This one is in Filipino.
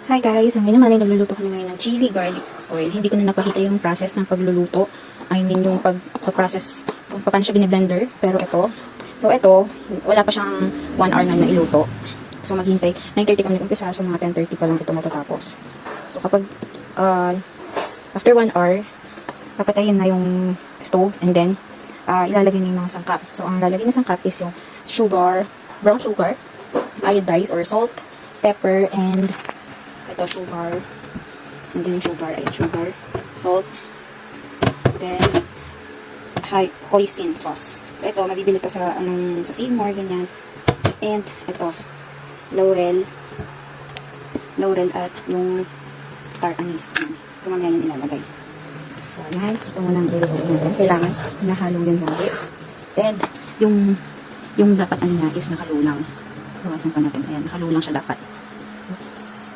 Hi guys, so ngayon naman ay nagluluto kami ngayon ng chili garlic oil. Hindi ko na napakita yung process ng pagluluto. I mean yung pag-process kung paano siya bine-blender. Pero ito, wala pa siyang 1 hour na nailuto. So maghintay, 9:30 kami nag-umpisa, so mga 10:30 pa lang ito matatapos. So kapag after 1 hour, papatayin na yung stove and then ilalagay na yung mga sangkap. So ang lalagay na sangkap is yung sugar, brown sugar, iodized or salt, pepper, and ito sugar, and then sugar, salt, then hoisin sauce. So ito, mabibili to sa sa Seymour, ganyan. And ito, laurel at yung star anise. So mamaya yun ilalagay. So ayan, ito muna ang lulutuin natin. Kailangan nahalo yan lagi. And yung dapat niya is nakalulang. Bawasan pa natin. Ayan, nakalulang siya dapat.